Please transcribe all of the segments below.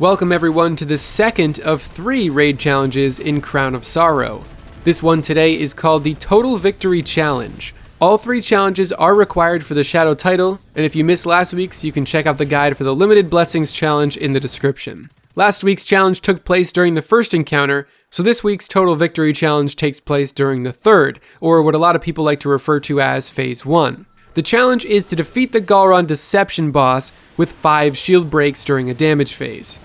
Welcome everyone to the second of 3 raid challenges in Crown of Sorrow. This one today is called the Total Victory Challenge. All 3 challenges are required for the Shadow title, and if you missed last week's, you can check out the guide for the Limited Blessings challenge in the description. Last week's challenge took place during the first encounter, so this week's Total Victory Challenge takes place during the third, or what a lot of people like to refer to as Phase 1. The challenge is to defeat the Galron Deception boss with 5 shield breaks during a damage phase.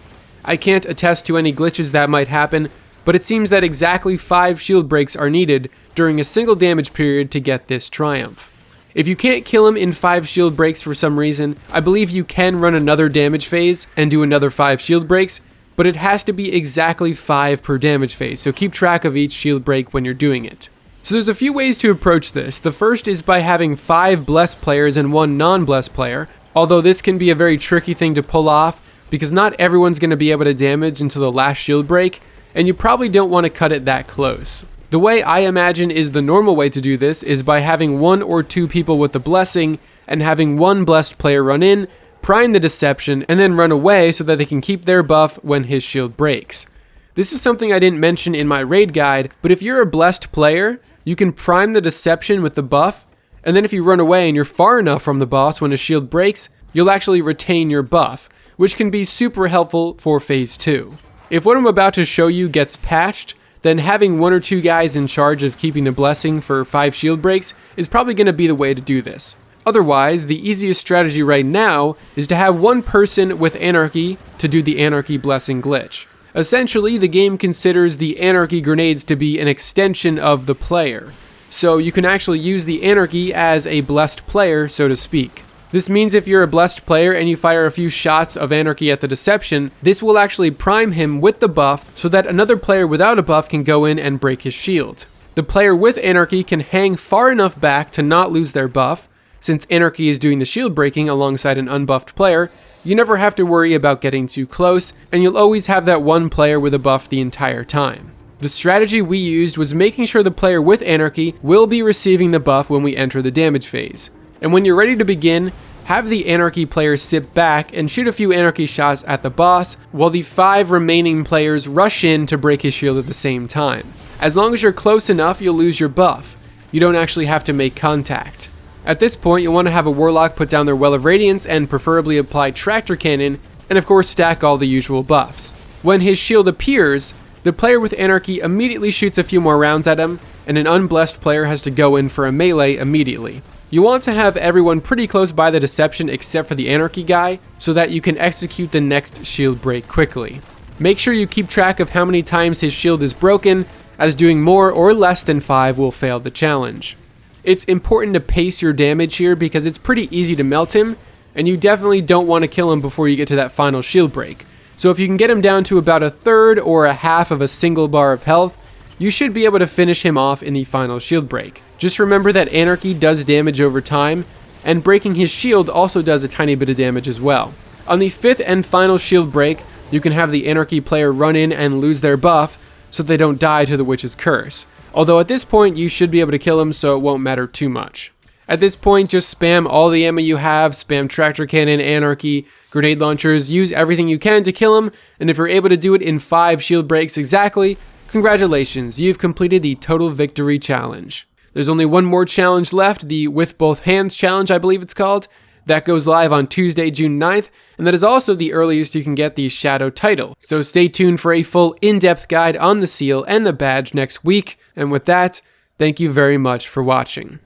I can't attest to any glitches that might happen, but it seems that exactly 5 shield breaks are needed during a single damage period to get this triumph. If you can't kill him in 5 shield breaks for some reason, I believe you can run another damage phase and do another 5 shield breaks, but it has to be exactly 5 per damage phase, so keep track of each shield break when you're doing it. So there's a few ways to approach this. The first is by having 5 blessed players and 1 non-blessed player, although this can be a very tricky thing to pull off, because not everyone's going to be able to damage until the last shield break, and you probably don't want to cut it that close. The way I imagine is the normal way to do this is by having 1 or 2 people with the blessing, and having 1 blessed player run in, prime the deception, and then run away so that they can keep their buff when his shield breaks. This is something I didn't mention in my raid guide, but if you're a blessed player, you can prime the deception with the buff, and then if you run away and you're far enough from the boss when his shield breaks, you'll actually retain your buff, which can be super helpful for Phase 2. If what I'm about to show you gets patched, then having 1 or 2 guys in charge of keeping the blessing for 5 shield breaks is probably going to be the way to do this. Otherwise, the easiest strategy right now is to have 1 person with Anarchy to do the Anarchy blessing glitch. Essentially, the game considers the Anarchy grenades to be an extension of the player, so you can actually use the Anarchy as a blessed player, so to speak. This means if you're a blessed player and you fire a few shots of Anarchy at the deception, this will actually prime him with the buff so that another player without a buff can go in and break his shield. The player with Anarchy can hang far enough back to not lose their buff. Since Anarchy is doing the shield breaking alongside an unbuffed player, you never have to worry about getting too close, and you'll always have that 1 player with a buff the entire time. The strategy we used was making sure the player with Anarchy will be receiving the buff when we enter the damage phase. And when you're ready to begin, have the Anarchy player sit back and shoot a few Anarchy shots at the boss, while the 5 remaining players rush in to break his shield at the same time. As long as you're close enough, you'll lose your buff. You don't actually have to make contact. At this point, you'll want to have a Warlock put down their Well of Radiance and preferably apply Tractor Cannon, and of course stack all the usual buffs. When his shield appears, the player with Anarchy immediately shoots a few more rounds at him, and an unblessed player has to go in for a melee immediately. You want to have everyone pretty close by the deception except for the Anarchy guy, so that you can execute the next shield break quickly. Make sure you keep track of how many times his shield is broken, as doing more or less than 5 will fail the challenge. It's important to pace your damage here because it's pretty easy to melt him, and you definitely don't want to kill him before you get to that final shield break. So if you can get him down to about a third or a half of a single bar of health, you should be able to finish him off in the final shield break. Just remember that Anarchy does damage over time, and breaking his shield also does a tiny bit of damage as well. On the 5th and final shield break, you can have the Anarchy player run in and lose their buff so they don't die to the Witch's Curse. Although at this point, you should be able to kill him, so it won't matter too much. At this point, just spam all the ammo you have, spam Tractor Cannon, Anarchy, grenade launchers, use everything you can to kill him, and if you're able to do it in 5 shield breaks exactly, congratulations, you've completed the Total Victory Challenge. There's only 1 more challenge left, the With Both Hands Challenge, I believe it's called. That goes live on Tuesday, June 9th, and that is also the earliest you can get the Shadow title. So stay tuned for a full in-depth guide on the seal and the badge next week. And with that, thank you very much for watching.